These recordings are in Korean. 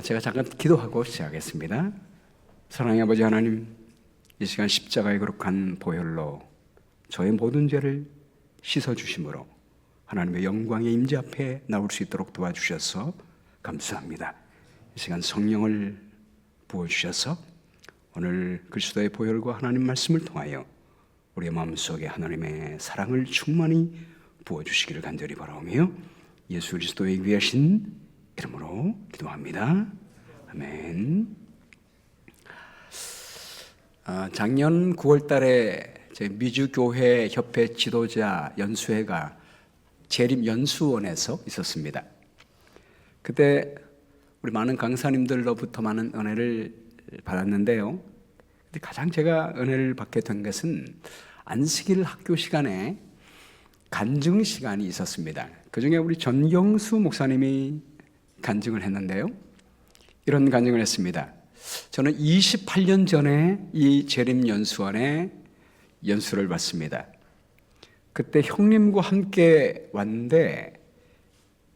제가 잠깐 기도하고 시작하겠습니다. 사랑의 아버지 하나님, 이 시간 십자가에 거룩한 보혈로 저의 모든 죄를 씻어주심으로 하나님의 영광의 임재 앞에 나올 수 있도록 도와주셔서 감사합니다. 이 시간 성령을 부어주셔서 오늘 그리스도의 보혈과 하나님 말씀을 통하여 우리의 마음속에 하나님의 사랑을 충만히 부어주시기를 간절히 바라오며 예수 그리스도의 귀하신 이름으로 기도합니다. 아멘. 작년 9월 달에 미주교회 협회 지도자 연수회가 재림연수원에서 있었습니다. 그때 우리 많은 강사님들로부터 많은 은혜를 받았는데요. 가장 제가 은혜를 받게 된 것은 안식일 학교 시간에 간증 시간이 있었습니다. 그 중에 우리 전경수 목사님이 간증을 했는데요. 이런 간증을 했습니다. 저는 28년 전에 이 재림연수원에 연수를 받습니다. 그때 형님과 함께 왔는데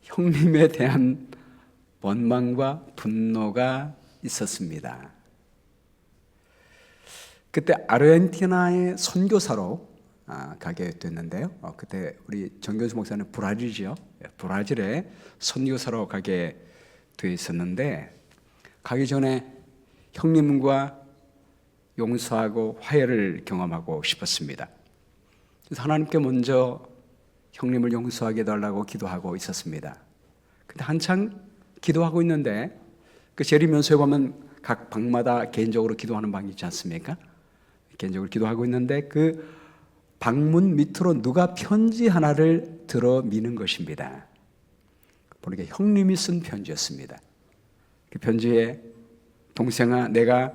형님에 대한 원망과 분노가 있었습니다. 그때 아르헨티나의 선교사로 가게 됐는데요. 그때 우리 정교수 목사는 브라질이죠. 브라질에 선교사로 가게 돼 있었는데 가기 전에 형님과 용서하고 화해를 경험하고 싶었습니다. 그래서 하나님께 먼저 형님을 용서하게 해달라고 기도하고 있었습니다. 근데 한창 기도하고 있는데 그 재림연수에 가면 각 방마다 개인적으로 기도하는 방이 있지 않습니까? 개인적으로 기도하고 있는데 그 방문 밑으로 누가 편지 하나를 들어 미는 것입니다. 보니까 형님이 쓴 편지였습니다. 그 편지에 동생아 내가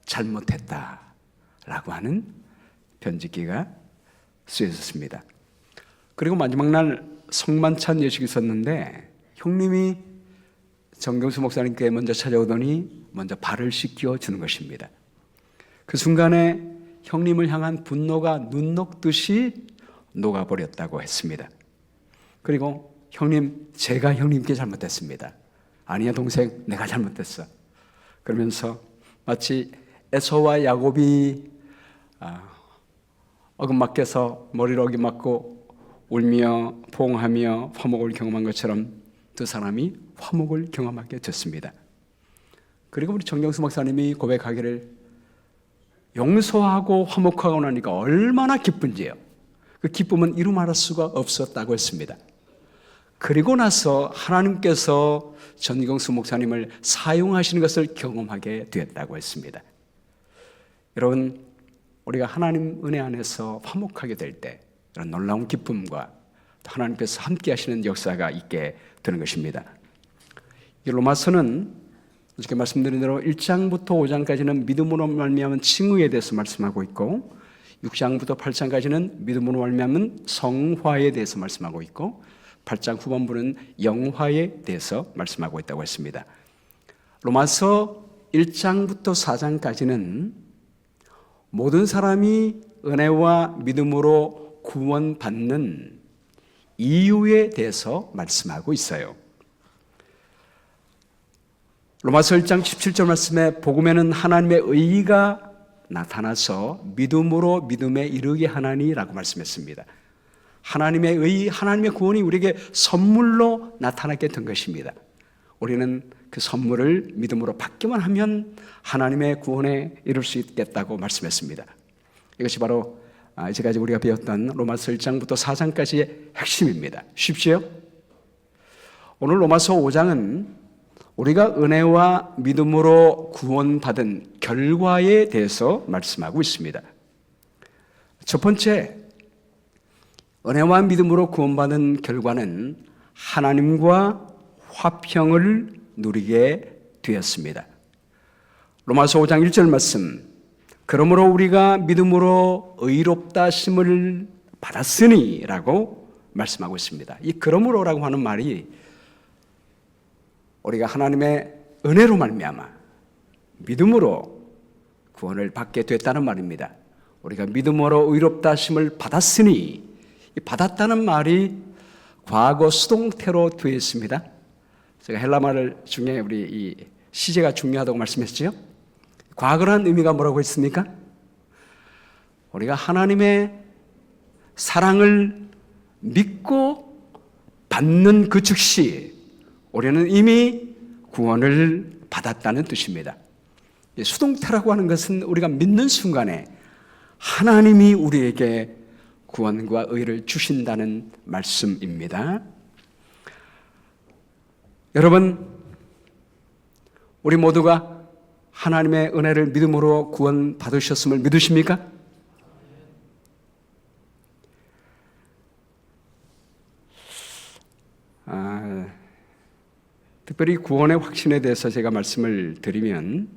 잘못했다 라고 하는 편지기가 쓰여졌습니다. 그리고 마지막 날 성만찬 예식이 있었는데 형님이 정경수 목사님께 먼저 찾아오더니 먼저 발을 씻겨 주는 것입니다. 그 순간에 형님을 향한 분노가 눈 녹듯이 녹아버렸다고 했습니다. 그리고 형님, 제가 형님께 잘못했습니다. 아니야 동생, 내가 잘못했어. 그러면서 마치 에서와 야곱이 어긋맞게서 머리를 어깃맞고 울며 포옹하며 화목을 경험한 것처럼 두 사람이 화목을 경험하게 됐습니다. 그리고 우리 정경수 목사님이 고백하기를 용서하고 화목하고 나니까 얼마나 기쁜지요. 그 기쁨은 이루 말할 수가 없었다고 했습니다. 그리고 나서 하나님께서 전경수 목사님을 사용하시는 것을 경험하게 되었다고 했습니다. 여러분, 우리가 하나님 은혜 안에서 화목하게 될 때 이런 놀라운 기쁨과 하나님께서 함께 하시는 역사가 있게 되는 것입니다. 이 로마서는 어저께 말씀드린 대로 1장부터 5장까지는 믿음으로 말미암은 칭의에 대해서 말씀하고 있고 6장부터 8장까지는 믿음으로 말미암은 성화에 대해서 말씀하고 있고 8장 후반부는 영화에 대해서 말씀하고 있다고 했습니다. 로마서 1장부터 4장까지는 모든 사람이 은혜와 믿음으로 구원받는 이유에 대해서 말씀하고 있어요. 로마서 1장 17절 말씀에 복음에는 하나님의 의의가 나타나서 믿음으로 믿음에 이르게 하나니라고 말씀했습니다. 하나님의 의의, 하나님의 구원이 우리에게 선물로 나타나게 된 것입니다. 우리는 그 선물을 믿음으로 받기만 하면 하나님의 구원에 이룰 수 있겠다고 말씀했습니다. 이것이 바로 이제까지 우리가 배웠던 로마서 1장부터 4장까지의 핵심입니다. 쉽지요? 오늘 로마서 5장은 우리가 은혜와 믿음으로 구원받은 결과에 대해서 말씀하고 있습니다. 첫 번째, 은혜와 믿음으로 구원받은 결과는 하나님과 화평을 누리게 되었습니다. 로마서 5장 1절 말씀, 그러므로 우리가 믿음으로 의롭다 하심을 받았으니 라고 말씀하고 있습니다. 이 그러므로라고 하는 말이 우리가 하나님의 은혜로 말미암아 믿음으로 구원을 받게 됐다는 말입니다. 우리가 믿음으로 의롭다 하심을 받았으니, 이 받았다는 말이 과거 수동태로 되어 있습니다. 제가 헬라 말 중에 우리 이 시제가 중요하다고 말씀했죠. 과거란 의미가 뭐라고 했습니까? 우리가 하나님의 사랑을 믿고 받는 그 즉시 우리는 이미 구원을 받았다는 뜻입니다. 수동태라고 하는 것은 우리가 믿는 순간에 하나님이 우리에게 구원과 의를 주신다는 말씀입니다. 여러분, 우리 모두가 하나님의 은혜를 믿음으로 구원 받으셨음을 믿으십니까? 특별히 구원의 확신에 대해서 제가 말씀을 드리면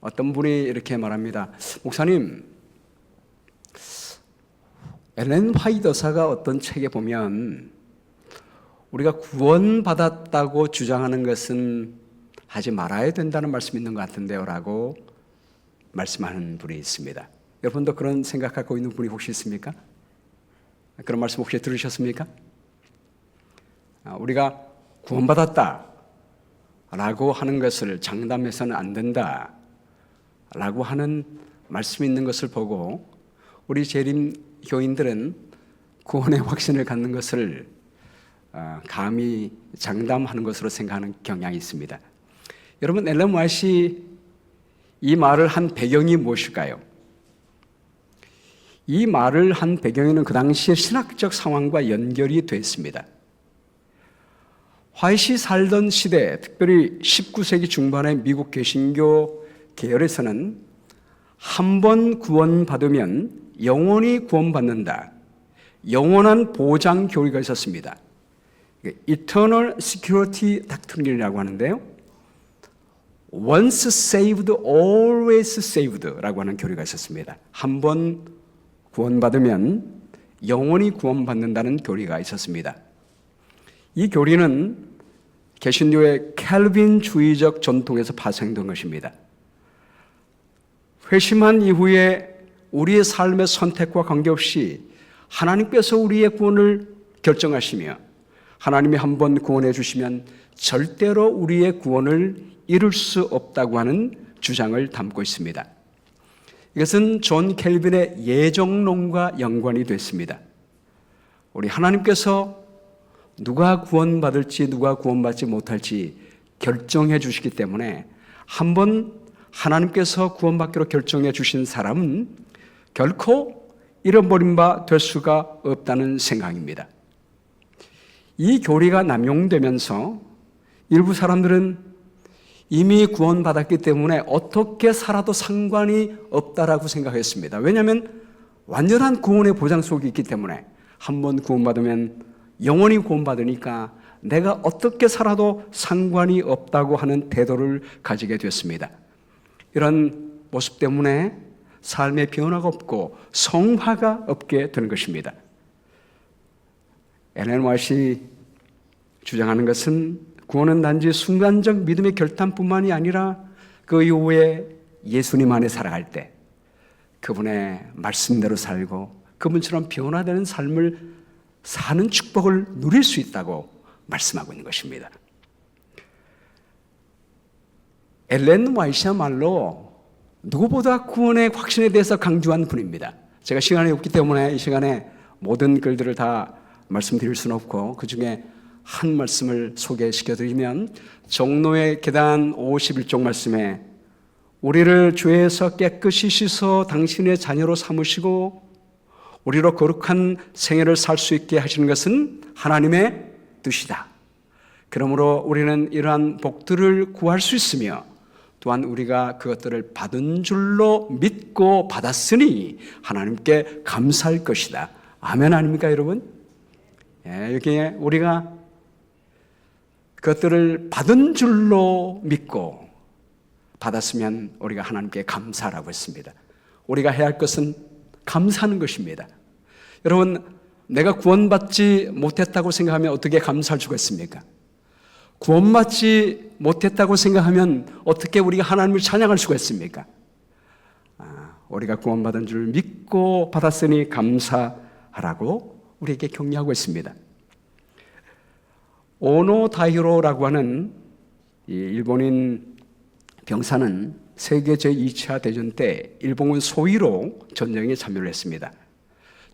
어떤 분이 이렇게 말합니다. 목사님, 엘렌 화이트 여사가 어떤 책에 보면 우리가 구원받았다고 주장하는 것은 하지 말아야 된다는 말씀이 있는 것 같은데요 라고 말씀하는 분이 있습니다. 여러분도 그런 생각하고 있는 분이 혹시 있습니까? 그런 말씀 혹시 들으셨습니까? 우리가 구원받았다 라고 하는 것을 장담해서는 안 된다 라고 하는 말씀이 있는 것을 보고 우리 재림 교인들은 구원의 확신을 갖는 것을 감히 장담하는 것으로 생각하는 경향이 있습니다. 여러분, 엘렌 화이트이 이 말을 한 배경이 무엇일까요? 이 말을 한 배경에는 그 당시의 신학적 상황과 연결이 되어 있습니다. 화이트이 살던 시대, 특별히 19세기 중반의 미국 개신교 계열에서는 한 번 구원받으면 영원히 구원받는다, 영원한 보장 교리가 있었습니다. Eternal Security Doctrine이라고 하는데요, Once saved, always saved라고 하는 교리가 있었습니다. 한 번 구원받으면 영원히 구원받는다는 교리가 있었습니다. 이 교리는 개신교의 캘빈주의적 전통에서 파생된 것입니다. 회심한 이후에 우리의 삶의 선택과 관계없이 하나님께서 우리의 구원을 결정하시며 하나님이 한 번 구원해 주시면 절대로 우리의 구원을 이룰 수 없다고 하는 주장을 담고 있습니다. 이것은 존 켈빈의 예정론과 연관이 됐습니다. 우리 하나님께서 누가 구원받을지 누가 구원받지 못할지 결정해 주시기 때문에 한번 하나님께서 구원받기로 결정해 주신 사람은 결코 잃어버린 바 될 수가 없다는 생각입니다. 이 교리가 남용되면서 일부 사람들은 이미 구원받았기 때문에 어떻게 살아도 상관이 없다라고 생각했습니다. 왜냐하면 완전한 구원의 보장 속에 있기 때문에 한 번 구원받으면 영원히 구원받으니까 내가 어떻게 살아도 상관이 없다고 하는 태도를 가지게 됐습니다. 이런 모습 때문에 삶의 변화가 없고 성화가 없게 되는 것입니다. 엘렌 화이트이 주장하는 것은 구원은 단지 순간적 믿음의 결단뿐만이 아니라 그 이후에 예수님 안에 살아갈 때 그분의 말씀대로 살고 그분처럼 변화되는 삶을 사는 축복을 누릴 수 있다고 말씀하고 있는 것입니다. 엘렌 화이트야말로 누구보다 구원의 확신에 대해서 강조한 분입니다. 제가 시간이 없기 때문에 이 시간에 모든 글들을 다 말씀드릴 수는 없고 그 중에 한 말씀을 소개시켜드리면 종로의 계단 51쪽 말씀에 우리를 죄에서 깨끗이 씻어 당신의 자녀로 삼으시고 우리로 거룩한 생애를 살 수 있게 하시는 것은 하나님의 뜻이다. 그러므로 우리는 이러한 복들을 구할 수 있으며 또한 우리가 그것들을 받은 줄로 믿고 받았으니 하나님께 감사할 것이다. 아멘 아닙니까 여러분? 여기에 우리가 그것들을 받은 줄로 믿고 받았으면 우리가 하나님께 감사라고 했습니다. 우리가 해야 할 것은 감사하는 것입니다. 여러분, 내가 구원받지 못했다고 생각하면 어떻게 감사할 수가 있습니까? 구원받지 못했다고 생각하면 어떻게 우리가 하나님을 찬양할 수가 있습니까? 우리가 구원받은 줄 믿고 받았으니 감사하라고 우리에게 격려하고 있습니다. 오노 다이로라고 하는 이 일본인 병사는 세계 제2차 대전 때 일본군 소위로 전쟁에 참여를 했습니다.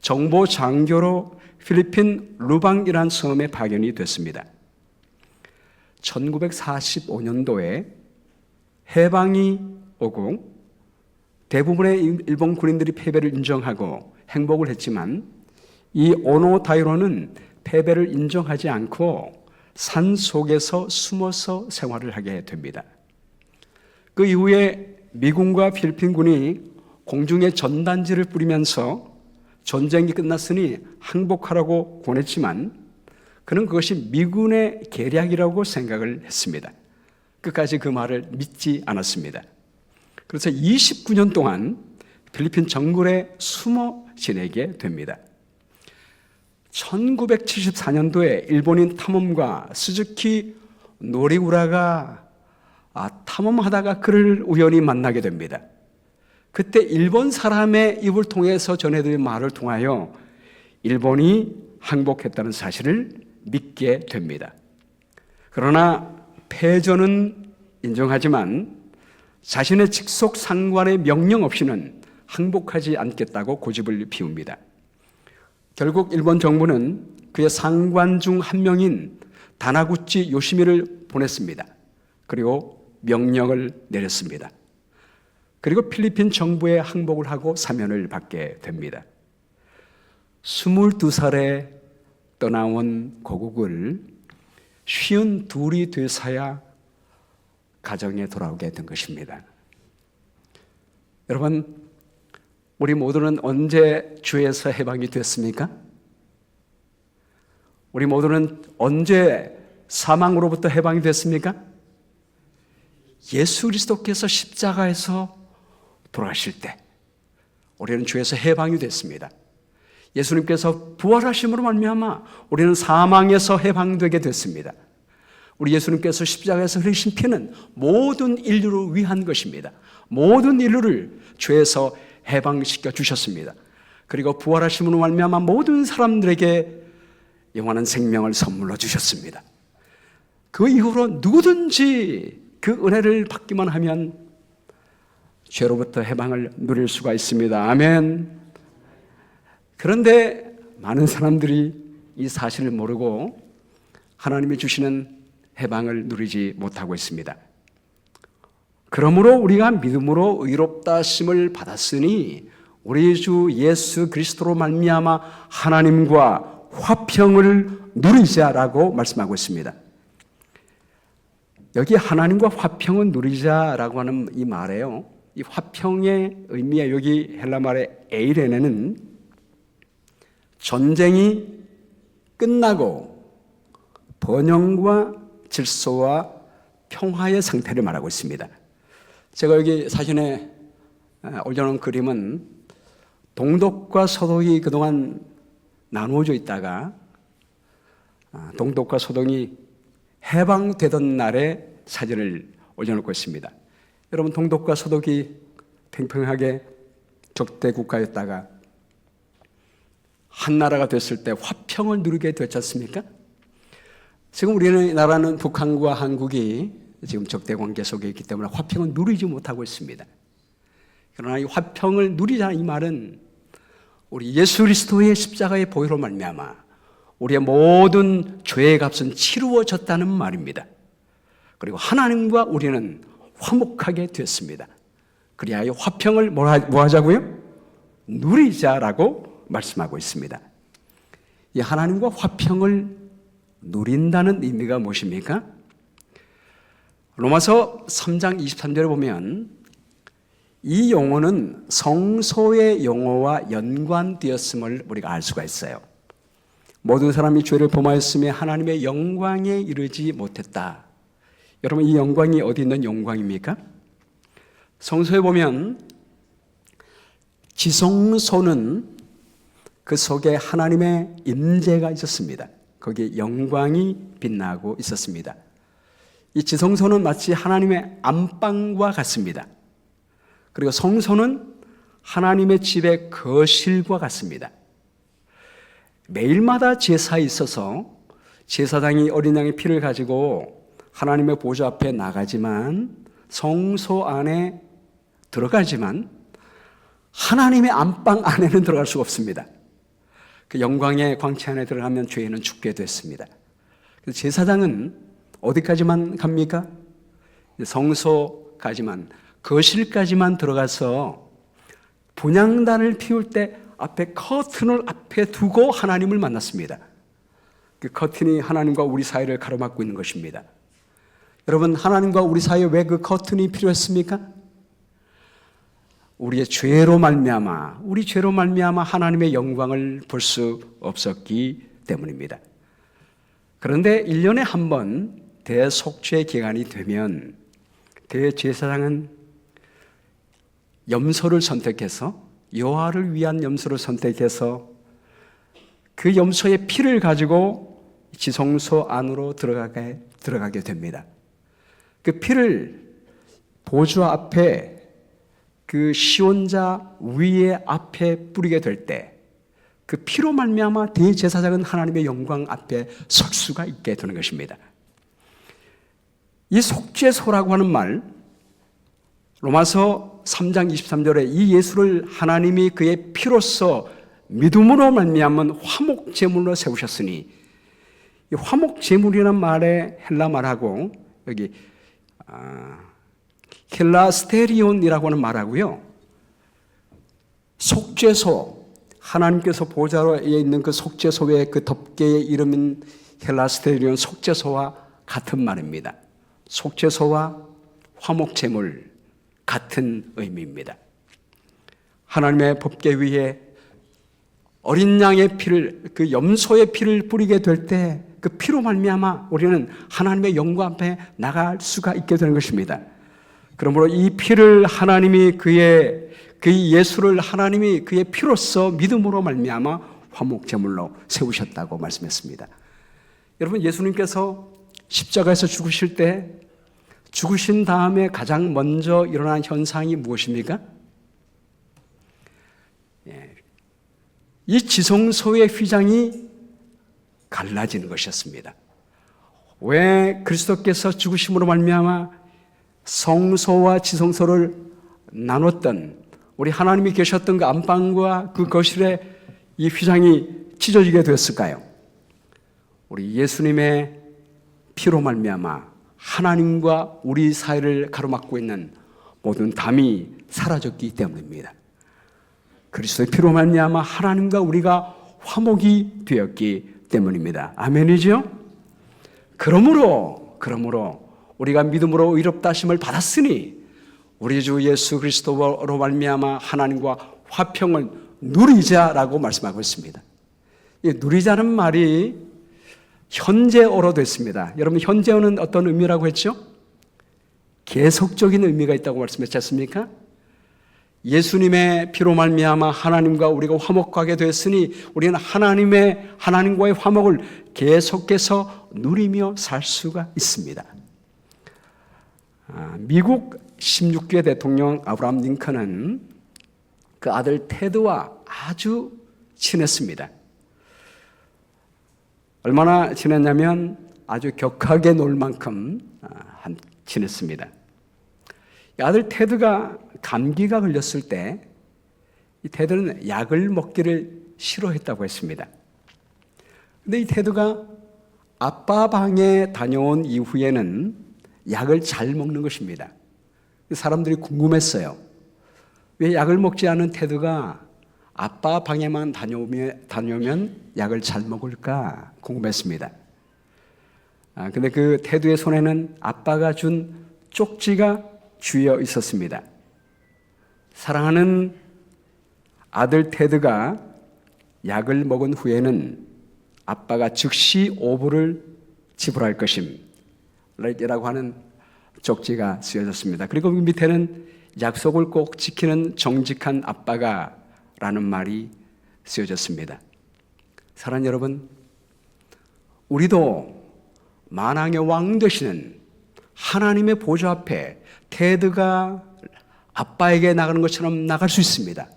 정보 장교로 필리핀 루방이라는 섬에 파견이 됐습니다. 1945년도에 해방이 오고 대부분의 일본 군인들이 패배를 인정하고 행복을 했지만 이 오노 다이로는 패배를 인정하지 않고 산 속에서 숨어서 생활을 하게 됩니다. 그 이후에 미군과 필리핀군이 공중에 전단지를 뿌리면서 전쟁이 끝났으니 항복하라고 권했지만 그는 그것이 미군의 계략이라고 생각을 했습니다. 끝까지 그 말을 믿지 않았습니다. 그래서 29년 동안 필리핀 정글에 숨어 지내게 됩니다. 1974년도에 일본인 탐험가 스즈키 노리우라가 탐험하다가 그를 우연히 만나게 됩니다. 그때 일본 사람의 입을 통해서 전해드린 말을 통하여 일본이 항복했다는 사실을 믿게 됩니다. 그러나 패전은 인정하지만 자신의 직속 상관의 명령 없이는 항복하지 않겠다고 고집을 피웁니다. 결국 일본 정부는 그의 상관 중 한 명인 다나구치 요시미를 보냈습니다. 그리고 명령을 내렸습니다. 그리고 필리핀 정부에 항복을 하고 사면을 받게 됩니다. 22살에 떠나온 고국을 52이 돼서야 가정에 돌아오게 된 것입니다. 여러분, 우리 모두는 언제 죄에서 해방이 됐습니까? 우리 모두는 언제 사망으로부터 해방이 됐습니까? 예수 그리스도께서 십자가에서 돌아가실 때 우리는 죄에서 해방이 됐습니다. 예수님께서 부활하심으로 말미암아 우리는 사망에서 해방되게 됐습니다. 우리 예수님께서 십자가에서 흘리신 피는 모든 인류를 위한 것입니다. 모든 인류를 죄에서 해방시켜 주셨습니다. 그리고 부활하심으로 말미암아 모든 사람들에게 영원한 생명을 선물로 주셨습니다. 그 이후로 누구든지 그 은혜를 받기만 하면 죄로부터 해방을 누릴 수가 있습니다. 아멘. 그런데 많은 사람들이 이 사실을 모르고 하나님이 주시는 해방을 누리지 못하고 있습니다. 그러므로 우리가 믿음으로 의롭다 하심을 받았으니 우리 주 예수 그리스도로 말미암아 하나님과 화평을 누리자라고 말씀하고 있습니다. 여기 하나님과 화평을 누리자라고 하는 이 말에요, 이 화평의 의미에 여기 헬라 말의 에이레네는 전쟁이 끝나고 번영과 질서와 평화의 상태를 말하고 있습니다. 제가 여기 사진에 올려놓은 그림은 동독과 서독이 그동안 나누어져 있다가 동독과 서독이 해방되던 날의 사진을 올려놓고 있습니다. 여러분, 동독과 서독이 팽팽하게 적대 국가였다가 한 나라가 됐을 때 화평을 누리게 됐지 않습니까? 지금 우리나라는 북한과 한국이 지금 적대 관계 속에 있기 때문에 화평을 누리지 못하고 있습니다. 그러나 이 화평을 누리자는 이 말은 우리 예수 그리스도의 십자가의 보혈로 말미암아 우리의 모든 죄의 값은 치루어졌다는 말입니다. 그리고 하나님과 우리는 화목하게 됐습니다. 그리하여 화평을 뭐 하자고요? 누리자라고 말씀하고 있습니다. 이 하나님과 화평을 누린다는 의미가 무엇입니까? 로마서 3장 23절에 보면 이 용어는 성소의 용어와 연관되었음을 우리가 알 수가 있어요. 모든 사람이 죄를 범하였으며 하나님의 영광에 이르지 못했다. 여러분, 이 영광이 어디 있는 영광입니까? 성소에 보면 지성소는 그 속에 하나님의 임재가 있었습니다. 거기에 영광이 빛나고 있었습니다. 이 지성소는 마치 하나님의 안방과 같습니다. 그리고 성소는 하나님의 집의 거실과 같습니다. 매일마다 제사에 있어서 제사장이 어린 양의 피를 가지고 하나님의 보좌 앞에 나가지만, 성소 안에 들어가지만 하나님의 안방 안에는 들어갈 수가 없습니다. 그 영광의 광채 안에 들어가면 죄인은 죽게 됐습니다. 그래서 제사장은 어디까지만 갑니까? 성소까지만, 거실까지만 들어가서 분향단을 피울 때 앞에 커튼을 앞에 두고 하나님을 만났습니다. 그 커튼이 하나님과 우리 사이를 가로막고 있는 것입니다. 여러분, 하나님과 우리 사이에 왜 그 커튼이 필요했습니까? 우리의 죄로 말미암아, 우리 죄로 말미암아 하나님의 영광을 볼 수 없었기 때문입니다. 그런데 1년에 한 번 대속죄 기간이 되면 대제사장은 염소를 선택해서, 여호와를 위한 염소를 선택해서 그 염소의 피를 가지고 지성소 안으로 들어가게 됩니다. 그 피를 보좌 앞에, 그 시온자 위에 앞에 뿌리게 될 때 그 피로 말미암아 대제사장은 하나님의 영광 앞에 설 수가 있게 되는 것입니다. 이 속죄소라고 하는 말, 로마서 3장 23절에 이 예수를 하나님이 그의 피로써 믿음으로 말미암은 화목 제물로 세우셨으니, 이 화목 제물이라는 말의 헬라 말하고 여기 켈라스테리온이라고 하는 말하고요, 속죄소, 하나님께서 보좌로에 있는 그 속죄소의 그 덮개의 이름인 헬라스테리온 속죄소와 같은 말입니다. 속죄소와 화목제물 같은 의미입니다. 하나님의 법궤 위에 어린 양의 피를, 그 염소의 피를 뿌리게 될 때 그 피로 말미암아 우리는 하나님의 영광 앞에 나갈 수가 있게 되는 것입니다. 그러므로 이 피를 하나님이 그 예수를 하나님이 그의 피로써 믿음으로 말미암아 화목제물로 세우셨다고 말씀했습니다. 여러분, 예수님께서 십자가에서 죽으실 때, 죽으신 다음에 가장 먼저 일어난 현상이 무엇입니까? 이 지성소의 휘장이 갈라지는 것이었습니다. 왜 그리스도께서 죽으심으로 말미암아 성소와 지성소를 나눴던, 우리 하나님이 계셨던 그 안방과 그 거실에 이 휘장이 찢어지게 되었을까요? 우리 예수님의 피로 말미암아 하나님과 우리 사이를 가로막고 있는 모든 담이 사라졌기 때문입니다. 그리스도의 피로 말미암아 하나님과 우리가 화목이 되었기 때문입니다. 아멘이죠? 그러므로 우리가 믿음으로 의롭다 하심을 받았으니 우리 주 예수 그리스도로 말미암아 하나님과 화평을 누리자라고 말씀하고 있습니다. 이 누리자는 말이 현재어로 됐습니다. 여러분, 현재어는 어떤 의미라고 했죠? 계속적인 의미가 있다고 말씀했지 않습니까? 예수님의 피로 말미암아 하나님과 우리가 화목하게 됐으니 우리는 하나님과의 화목을 계속해서 누리며 살 수가 있습니다. 미국 16대 대통령 아브라함 링컨은 그 아들 테드와 아주 친했습니다. 얼마나 친했냐면 아주 격하게 놀 만큼 친했습니다. 아들 테드가 감기가 걸렸을 때 이 테드는 약을 먹기를 싫어했다고 했습니다. 그런데 이 테드가 아빠 방에 다녀온 이후에는 약을 잘 먹는 것입니다. 사람들이 궁금했어요. 왜 약을 먹지 않은 테드가 아빠 방에만 다녀오면 약을 잘 먹을까 궁금했습니다. 근데 그 테드의 손에는 아빠가 준 쪽지가 쥐어 있었습니다. 사랑하는 아들 테드가 약을 먹은 후에는 아빠가 즉시 오불을 지불할 것임 라고 하는 쪽지가 쓰여졌습니다. 그리고 그 밑에는 약속을 꼭 지키는 정직한 아빠가 라는 말이 쓰여졌습니다. 사랑하는 여러분, 우리도 만왕의 왕 되시는 하나님의 보좌 앞에 테드가 아빠에게 나가는 것처럼 나갈 수 있습니다.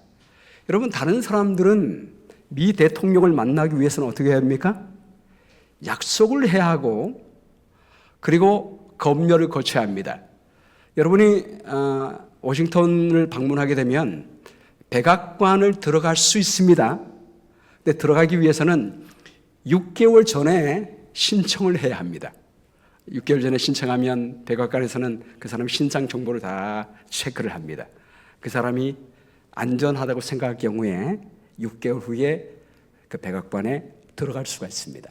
여러분, 다른 사람들은 미 대통령을 만나기 위해서는 어떻게 해야 합니까? 약속을 해야 하고 그리고 검열을 거쳐야 합니다. 여러분이 워싱턴을 방문하게 되면 백악관을 들어갈 수 있습니다. 근데 들어가기 위해서는 6개월 전에 신청을 해야 합니다. 6개월 전에 신청하면 백악관에서는 그 사람 신상 정보를 다 체크를 합니다. 그 사람이 안전하다고 생각할 경우에 6개월 후에 그 백악관에 들어갈 수가 있습니다.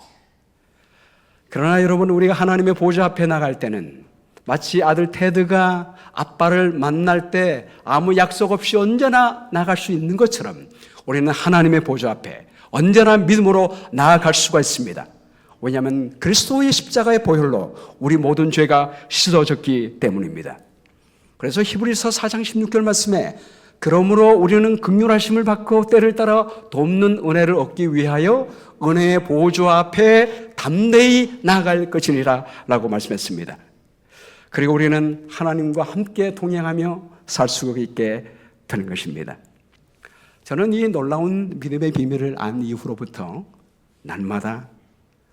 그러나 여러분, 우리가 하나님의 보좌 앞에 나갈 때는 마치 아들 테드가 아빠를 만날 때 아무 약속 없이 언제나 나갈 수 있는 것처럼 우리는 하나님의 보좌 앞에 언제나 믿음으로 나아갈 수가 있습니다. 왜냐하면 그리스도의 십자가의 보혈로 우리 모든 죄가 씻어졌기 때문입니다. 그래서 히브리서 4장 16절 말씀에 그러므로 우리는 긍휼하심을 받고 때를 따라 돕는 은혜를 얻기 위하여 은혜의 보좌 앞에 담대히 나아갈 것이니라 라고 말씀했습니다. 그리고 우리는 하나님과 함께 동행하며 살 수 있게 되는 것입니다. 저는 이 놀라운 믿음의 비밀을 안 이후로부터 날마다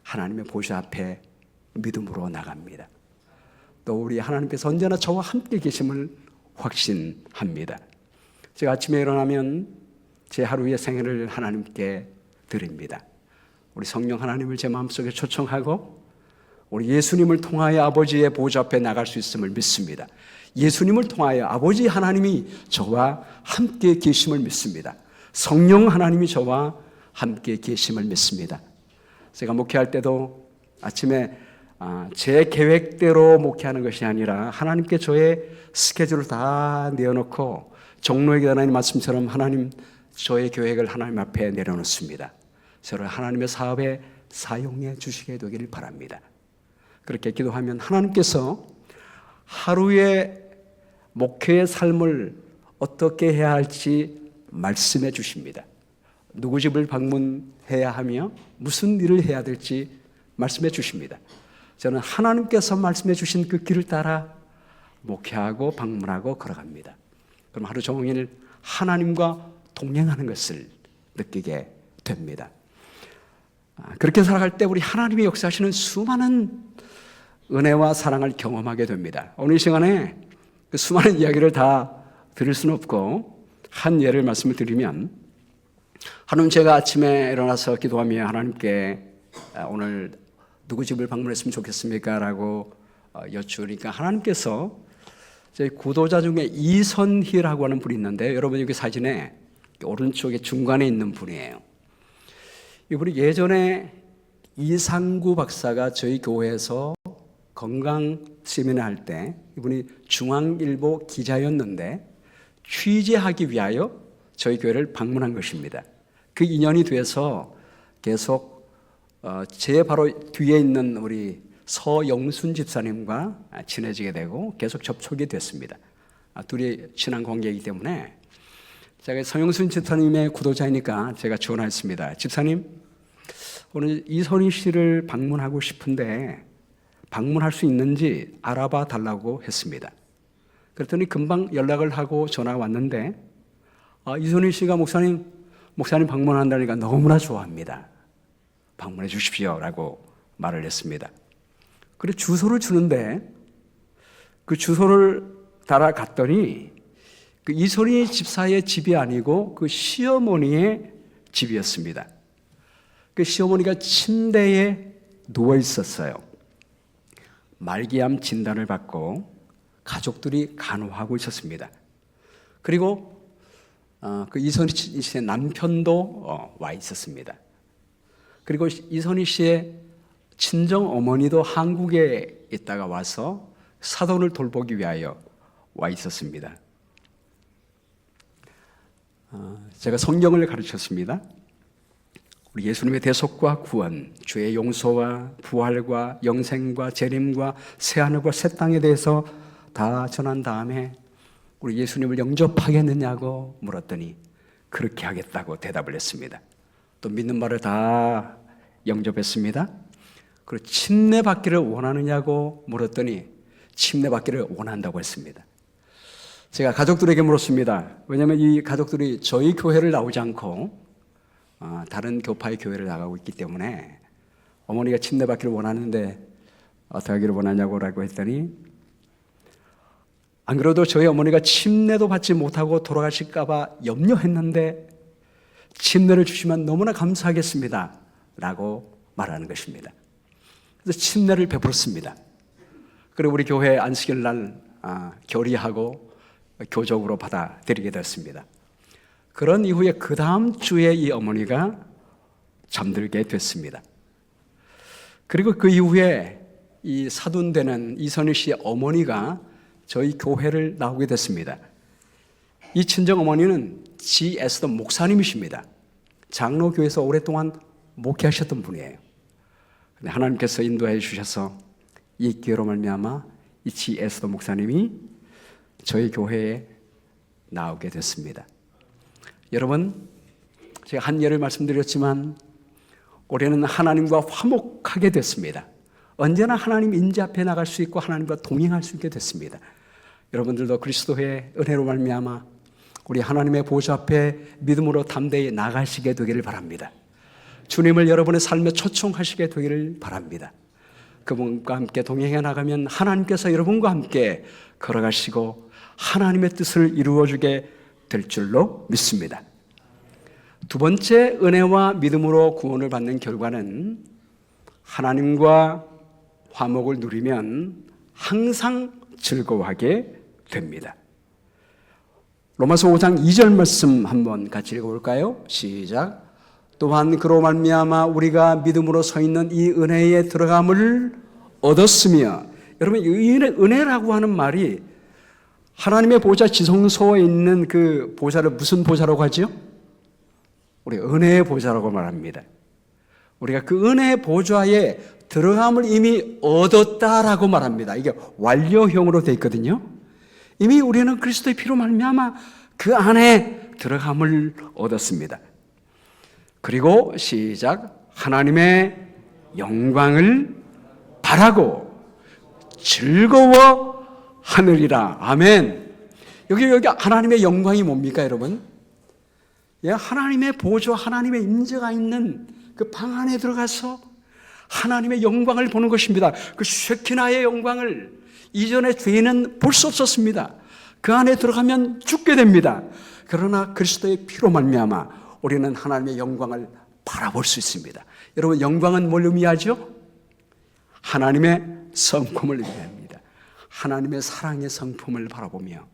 하나님의 보좌 앞에 믿음으로 나갑니다. 또 우리 하나님께서 언제나 저와 함께 계심을 확신합니다. 제가 아침에 일어나면 제 하루의 생애를 하나님께 드립니다. 우리 성령 하나님을 제 마음속에 초청하고 우리 예수님을 통하여 아버지의 보좌 앞에 나갈 수 있음을 믿습니다. 예수님을 통하여 아버지 하나님이 저와 함께 계심을 믿습니다. 성령 하나님이 저와 함께 계심을 믿습니다. 제가 목회할 때도 아침에 제 계획대로 목회하는 것이 아니라 하나님께 저의 스케줄을 다 내어놓고 종로에게 하나님 말씀처럼 하나님 저의 계획을 하나님 앞에 내려놓습니다. 저를 하나님의 사업에 사용해 주시게 되기를 바랍니다. 그렇게 기도하면 하나님께서 하루의 목회의 삶을 어떻게 해야 할지 말씀해 주십니다. 누구 집을 방문해야 하며 무슨 일을 해야 될지 말씀해 주십니다. 저는 하나님께서 말씀해 주신 그 길을 따라 목회하고 방문하고 걸어갑니다. 그럼 하루 종일 하나님과 동행하는 것을 느끼게 됩니다. 그렇게 살아갈 때 우리 하나님이 역사하시는 수많은 은혜와 사랑을 경험하게 됩니다. 오늘 이 시간에 그 수많은 이야기를 다 들을 수는 없고 한 예를 말씀을 드리면, 하루는 제가 아침에 일어나서 기도하며 하나님께 오늘 누구 집을 방문했으면 좋겠습니까? 라고 여쭈니까 하나님께서 저희 구도자 중에 이선희라고 하는 분이 있는데, 여러분 여기 사진에 오른쪽에 중간에 있는 분이에요. 이분이 예전에 이상구 박사가 저희 교회에서 건강 세미나 할 때 이분이 중앙일보 기자였는데 취재하기 위하여 저희 교회를 방문한 것입니다. 그 인연이 돼서 계속 제 바로 뒤에 있는 우리 서영순 집사님과 친해지게 되고 계속 접촉이 됐습니다. 둘이 친한 관계이기 때문에 제가 서영순 집사님의 구도자이니까 제가 전화했습니다. 집사님, 오늘 이선희 씨를 방문하고 싶은데 방문할 수 있는지 알아봐 달라고 했습니다. 그랬더니 금방 연락을 하고 전화가 왔는데 이선희 씨가 목사님 방문한다니까 너무나 좋아합니다. 방문해 주십시오 라고 말을 했습니다. 그래서 주소를 주는데 그 주소를 따라갔더니 그 이선희 집사의 집이 아니고 그 시어머니의 집이었습니다. 그 시어머니가 침대에 누워 있었어요. 말기암 진단을 받고 가족들이 간호하고 있었습니다. 그리고 그 이선희 씨의 남편도 와 있었습니다. 그리고 이선희 씨의 친정 어머니도 한국에 있다가 와서 사돈을 돌보기 위하여 와 있었습니다. 제가 성경을 가르쳤습니다. 우리 예수님의 대속과 구원, 죄의 용서와 부활과 영생과 재림과 새하늘과 새 땅에 대해서 다 전한 다음에 우리 예수님을 영접하겠느냐고 물었더니 그렇게 하겠다고 대답을 했습니다. 또 믿는 말을 다 영접했습니다. 그리고 침례받기를 원하느냐고 물었더니 침례받기를 원한다고 했습니다. 제가 가족들에게 물었습니다. 왜냐하면 이 가족들이 저희 교회를 나오지 않고 다른 교파의 교회를 나가고 있기 때문에 어머니가 침례 받기를 원하는데 어떻게 하기를 원하냐고 했더니, 안 그래도 저희 어머니가 침례도 받지 못하고 돌아가실까 봐 염려했는데 침례를 주시면 너무나 감사하겠습니다 라고 말하는 것입니다. 그래서 침례를 베풀었습니다. 그리고 우리 교회 안식일 날 결의하고 교적으로 받아들이게 됐습니다. 그런 이후에 그 다음 주에 이 어머니가 잠들게 됐습니다. 그리고 그 이후에 이 사돈되는 이선희 씨의 어머니가 저희 교회를 나오게 됐습니다. 이 친정 어머니는 G.S.도 목사님이십니다. 장로교에서 오랫동안 목회하셨던 분이에요. 근데 하나님께서 인도해 주셔서 이 기회로 말미암아 이 G.S.도 목사님이 저희 교회에 나오게 됐습니다. 여러분, 제가 한 예를 말씀드렸지만 올해는 하나님과 화목하게 됐습니다. 언제나 하나님 인지 앞에 나갈 수 있고 하나님과 동행할 수 있게 됐습니다. 여러분들도 그리스도의 은혜로 말미암아 우리 하나님의 보좌 앞에 믿음으로 담대히 나가시게 되기를 바랍니다. 주님을 여러분의 삶에 초청하시게 되기를 바랍니다. 그분과 함께 동행해 나가면 하나님께서 여러분과 함께 걸어가시고 하나님의 뜻을 이루어주게 될 줄로 믿습니다. 두 번째, 은혜와 믿음으로 구원을 받는 결과는 하나님과 화목을 누리면 항상 즐거워하게 됩니다. 로마서 5장 2절 말씀 한번 같이 읽어볼까요? 시작. 또한 그로 말미암아 우리가 믿음으로 서 있는 이 은혜에 들어감을 얻었으며, 여러분 이 은혜라고 하는 말이 하나님의 보좌 지성소에 있는 그 보좌를 무슨 보좌라고 하죠? 우리 은혜의 보좌라고 말합니다. 우리가 그 은혜의 보좌에 들어감을 이미 얻었다라고 말합니다. 이게 완료형으로 되어 있거든요. 이미 우리는 그리스도의 피로 말미암아 그 안에 들어감을 얻었습니다. 그리고 시작. 하나님의 영광을 바라고 즐거워하느리라. 아멘. 여기 하나님의 영광이 뭡니까, 여러분? 하나님의 보좌, 하나님의 임재가 있는 그 방 안에 들어가서 하나님의 영광을 보는 것입니다. 그 쉐키나의 영광을 이전에 죄인은 볼 수 없었습니다. 그 안에 들어가면 죽게 됩니다. 그러나 그리스도의 피로 말미암아 우리는 하나님의 영광을 바라볼 수 있습니다. 여러분, 영광은 뭘 의미하죠? 하나님의 성품을 의미합니다. 하나님의 사랑의 성품을 바라보며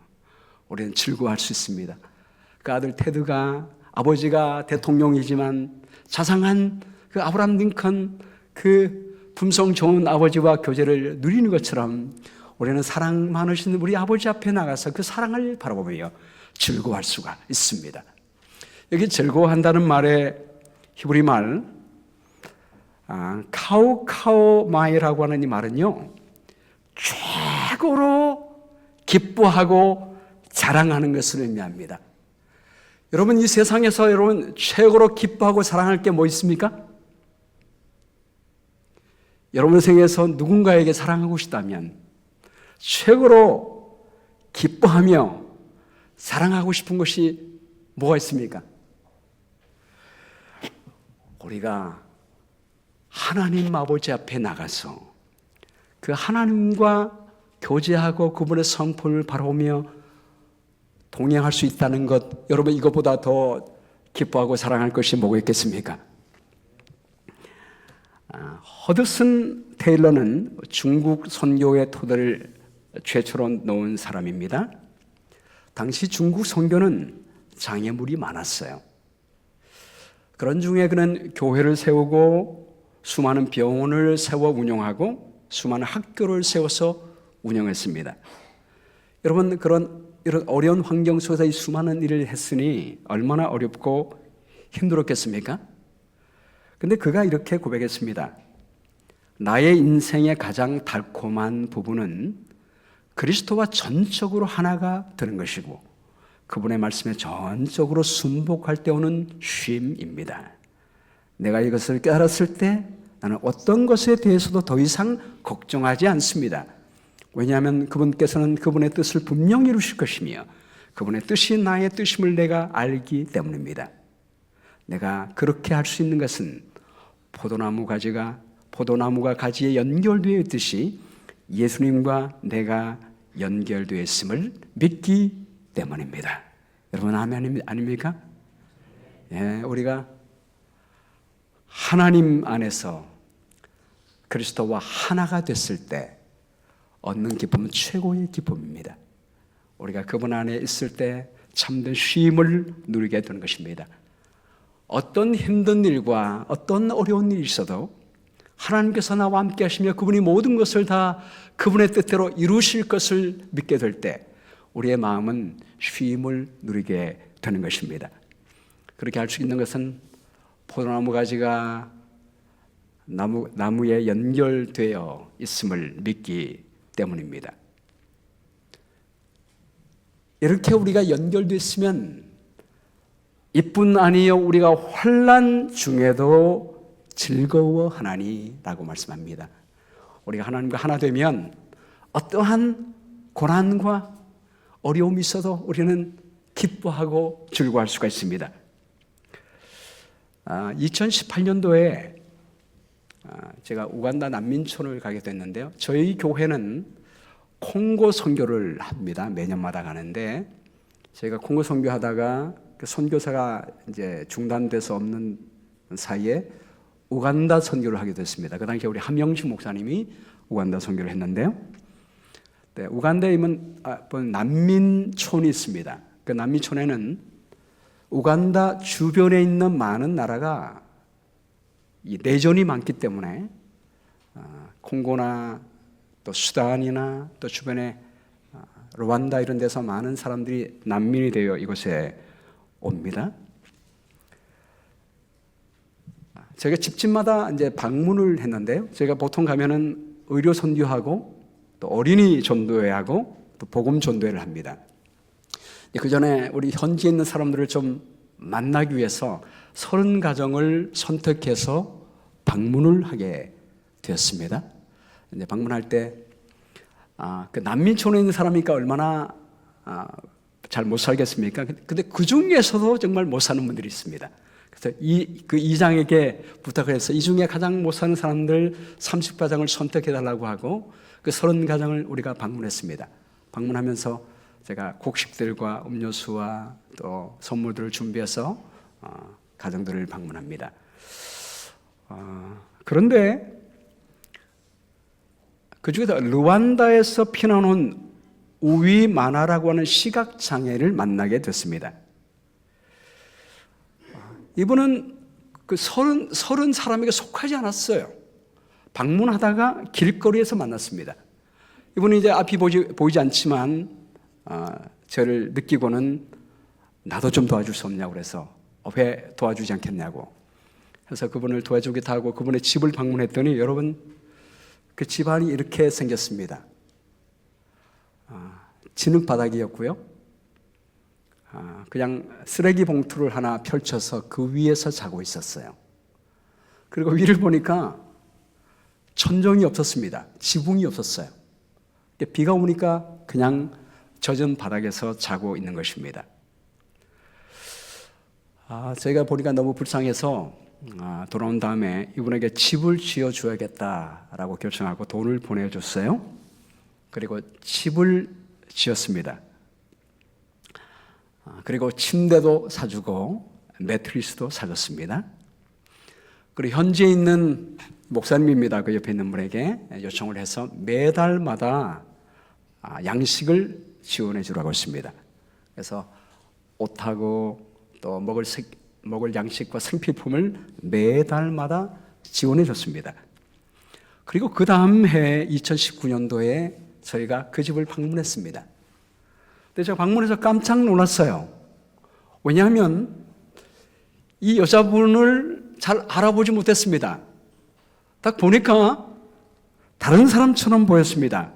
우리는 즐거워할 수 있습니다. 그 아들 테드가, 아버지가 대통령이지만 자상한 그 아브라함 링컨, 그 품성 좋은 아버지와 교제를 누리는 것처럼 우리는 사랑 많으신 우리 아버지 앞에 나가서 그 사랑을 바라보며 즐거워할 수가 있습니다. 여기 즐거워한다는 말의 히브리 말 카우카우마이라고 하는 이 말은요, 최고로 기뻐하고 자랑하는 것을 의미합니다. 여러분, 이 세상에서 여러분 최고로 기뻐하고 사랑할 게 뭐 있습니까? 여러분 생에서 누군가에게 사랑하고 싶다면 최고로 기뻐하며 사랑하고 싶은 것이 뭐가 있습니까? 우리가 하나님 아버지 앞에 나가서 그 하나님과 교제하고 그분의 성품을 바라보며 동행할 수 있다는 것, 여러분 이것보다 더 기뻐하고 사랑할 것이 뭐가 있겠습니까? 허드슨 테일러는 중국 선교의 토대를 최초로 놓은 사람입니다. 당시 중국 선교는 장애물이 많았어요. 그런 중에 그는 교회를 세우고 수많은 병원을 세워 운영하고 수많은 학교를 세워서 운영했습니다. 여러분, 이런 어려운 환경 속에서 이 수많은 일을 했으니 얼마나 어렵고 힘들었겠습니까? 근데 그가 이렇게 고백했습니다. 나의 인생의 가장 달콤한 부분은 그리스도와 전적으로 하나가 되는 것이고 그분의 말씀에 전적으로 순복할 때 오는 쉼입니다. 내가 이것을 깨달았을 때 나는 어떤 것에 대해서도 더 이상 걱정하지 않습니다. 왜냐하면 그분께서는 그분의 뜻을 분명히 이루실 것이며 그분의 뜻이 나의 뜻임을 내가 알기 때문입니다. 내가 그렇게 할 수 있는 것은 포도나무가 가지에 연결되어 있듯이 예수님과 내가 연결되어 있음을 믿기 때문입니다. 여러분 아멘 아닙니까? 예, 우리가 하나님 안에서 그리스도와 하나가 됐을 때 얻는 기쁨은 최고의 기쁨입니다. 우리가 그분 안에 있을 때 참된 쉼을 누리게 되는 것입니다. 어떤 힘든 일과 어떤 어려운 일이 있어도 하나님께서 나와 함께 하시며 그분이 모든 것을 다 그분의 뜻대로 이루실 것을 믿게 될 때 우리의 마음은 쉼을 누리게 되는 것입니다. 그렇게 할 수 있는 것은 포도나무 가지가 나무에 연결되어 있음을 믿기 때문입니다. 이렇게 우리가 연결됐으면 이뿐 아니요 우리가 환난 중에도 즐거워하나니라고 말씀합니다. 우리가 하나님과 하나 되면 어떠한 고난과 어려움이 있어도 우리는 기뻐하고 즐거워할 수가 있습니다. 2018년도에 제가 우간다 난민촌을 가게 됐는데요. 저희 교회는 콩고 선교를 합니다. 매년마다 가는데 저희가 콩고 선교하다가 그 선교사가 이제 중단돼서 없는 사이에 우간다 선교를 하게 됐습니다. 그 당시에 우리 함영식 목사님이 우간다 선교를 했는데요. 네, 우간다에 있는 난민촌이 있습니다. 그 난민촌에는 우간다 주변에 있는 많은 나라가 이 내전이 많기 때문에 콩고나 또 수단이나 또 주변에 르완다 이런 데서 많은 사람들이 난민이 되어 이곳에 옵니다. 제가 집집마다 이제 방문을 했는데요. 제가 보통 가면은 의료 선교하고 또 어린이 전도회하고 또 복음 전도회를 합니다. 그 전에 우리 현지에 있는 사람들을 좀 만나기 위해서 30가정을 선택해서 방문을 하게 되었습니다. 이제 방문할 때, 그 난민촌에 있는 사람이니까 얼마나 잘 못 살겠습니까? 근데 그 중에서도 정말 못 사는 분들이 있습니다. 그래서 그 이장에게 부탁을 해서 이 중에 가장 못 사는 사람들 30가정을 선택해 달라고 하고 그 30가정을 우리가 방문했습니다. 방문하면서 제가 곡식들과 음료수와 또 선물들을 준비해서 가정들을 방문합니다. 그런데 그 중에서 르완다에서 피난 온 우위 마나라고 하는 시각장애를 만나게 됐습니다. 이분은 그 30 사람에게 속하지 않았어요. 방문하다가 길거리에서 만났습니다. 이분은 이제 앞이 보이지 않지만 저를 느끼고는 나도 좀 도와줄 수 없냐고 그래서 왜 도와주지 않겠냐고 해서 그분을 도와주겠다 하고 그분의 집을 방문했더니 여러분 그 집안이 이렇게 생겼습니다. 진흙바닥이었고요. 그냥 쓰레기 봉투를 하나 펼쳐서 그 위에서 자고 있었어요. 그리고 위를 보니까 천정이 없었습니다. 지붕이 없었어요. 비가 오니까 그냥 젖은 바닥에서 자고 있는 것입니다. 제가 보니까 너무 불쌍해서 돌아온 다음에 이분에게 집을 지어줘야겠다라고 결정하고 돈을 보내줬어요. 그리고 집을 지었습니다. 그리고 침대도 사주고 매트리스도 사줬습니다. 그리고 현지에 있는 목사님입니다. 그 옆에 있는 분에게 요청을 해서 매달마다 양식을 지원해 주라고 했습니다. 그래서 옷하고 또 먹을 양식과 생필품을 매달마다 지원해 줬습니다. 그리고 그 다음 해 2019년도에 저희가 그 집을 방문했습니다. 근데 제가 방문해서 깜짝 놀랐어요. 왜냐하면 이 여자분을 잘 알아보지 못했습니다. 딱 보니까 다른 사람처럼 보였습니다.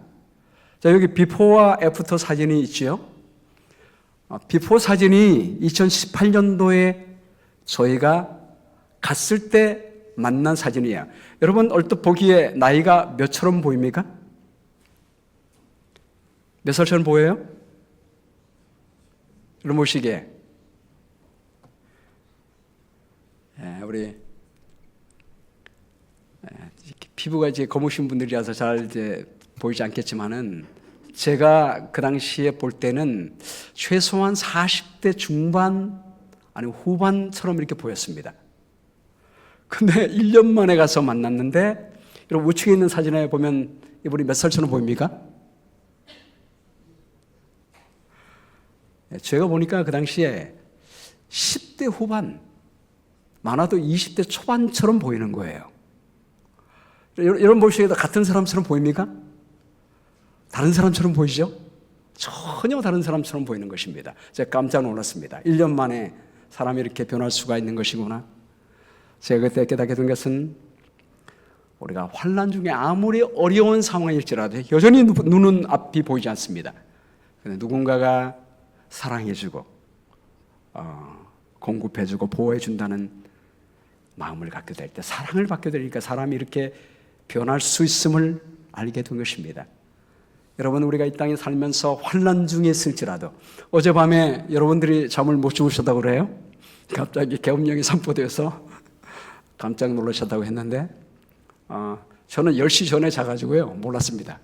자, 여기 비포와 애프터 사진이 있지요. 비포 사진이 2018년도에 저희가 갔을 때 만난 사진이에요. 여러분 얼핏 보기에 나이가 몇처럼 보입니까? 몇 살처럼 보여요? 여러분 보시기에 우리 피부가 이제 검으신 분들이라서 잘 이제 보이지 않겠지만은 제가 그 당시에 볼 때는 최소한 40대 중반 아니면 후반처럼 이렇게 보였습니다. 근데 1년 만에 가서 만났는데 여러분 우측에 있는 사진에 보면 이분이 몇 살처럼 보입니까? 제가 보니까 그 당시에 10대 후반, 많아도 20대 초반처럼 보이는 거예요. 여러분 보시기에도 같은 사람처럼 보입니까? 다른 사람처럼 보이죠? 전혀 다른 사람처럼 보이는 것입니다. 제가 깜짝 놀랐습니다. 1년 만에 사람이 이렇게 변할 수가 있는 것이구나. 제가 그때 깨닫게 된 것은 우리가 환난 중에 아무리 어려운 상황일지라도 여전히 눈은 앞이 보이지 않습니다. 근데 누군가가 사랑해주고 공급해주고 보호해준다는 마음을 갖게 될 때, 사랑을 받게 되니까 사람이 이렇게 변할 수 있음을 알게 된 것입니다. 여러분, 우리가 이 땅에 살면서 환난 중에 있을지라도, 어젯밤에 여러분들이 잠을 못 주무셨다고 그래요? 갑자기 계엄령이 선포되어서 깜짝 놀라셨다고 했는데 저는 10시 전에 자가지고요 몰랐습니다.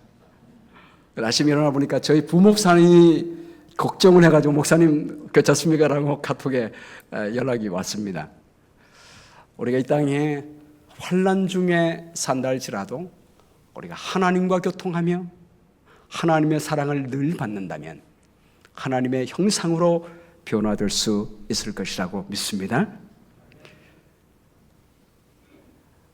아침에 일어나 보니까 저희 부목사님이 걱정을 해가지고 목사님 괜찮습니까? 라고 카톡에 연락이 왔습니다. 우리가 이 땅에 환난 중에 산다 할지라도 우리가 하나님과 교통하며 하나님의 사랑을 늘 받는다면 하나님의 형상으로 변화될 수 있을 것이라고 믿습니다.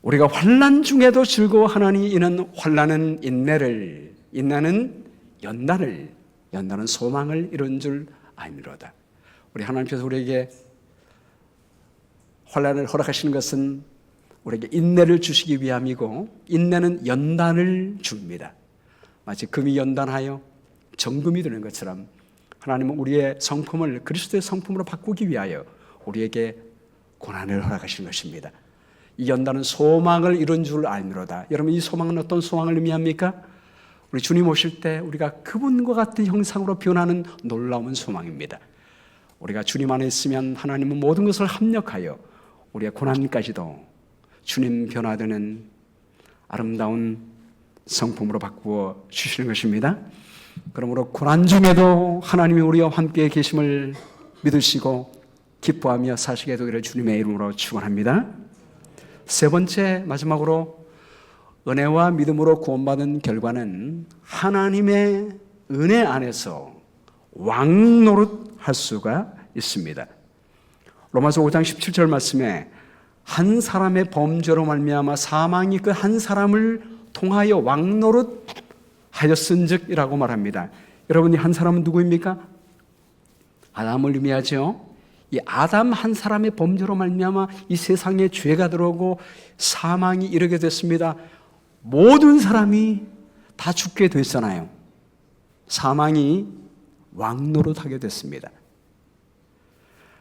우리가 환난 중에도 즐거워하나니 이는 환난은 인내를, 인내는 연단은 소망을 이룬 줄 아미로다. 우리 하나님께서 우리에게 환난을 허락하시는 것은 우리에게 인내를 주시기 위함이고, 인내는 연단을 줍니다. 마치 금이 연단하여 정금이 되는 것처럼 하나님은 우리의 성품을 그리스도의 성품으로 바꾸기 위하여 우리에게 고난을 허락하시는 것입니다. 이 연단은 소망을 이룬 줄 알미로다. 여러분, 이 소망은 어떤 소망을 의미합니까? 우리 주님 오실 때 우리가 그분과 같은 형상으로 변하는 놀라운 소망입니다. 우리가 주님 안에 있으면 하나님은 모든 것을 합력하여 우리의 고난까지도 주님 변화되는 아름다운 성품으로 바꾸어 주시는 것입니다. 그러므로 고난 중에도 하나님이 우리와 함께 계심을 믿으시고 기뻐하며 사시게 되기를 주님의 이름으로 축원합니다. 세 번째, 마지막으로 은혜와 믿음으로 구원받은 결과는 하나님의 은혜 안에서 왕노릇할 수가 있습니다. 로마서 5장 17절 말씀에 한 사람의 범죄로 말미암아 사망이 그 한 사람을 통하여 왕노릇 하였은즉이라고 말합니다. 여러분이 한 사람은 누구입니까? 아담을 의미하죠. 이 아담 한 사람의 범죄로 말미암아 이 세상에 죄가 들어오고 사망이 이르게 됐습니다. 모든 사람이 다 죽게 됐잖아요. 사망이 왕노릇하게 됐습니다.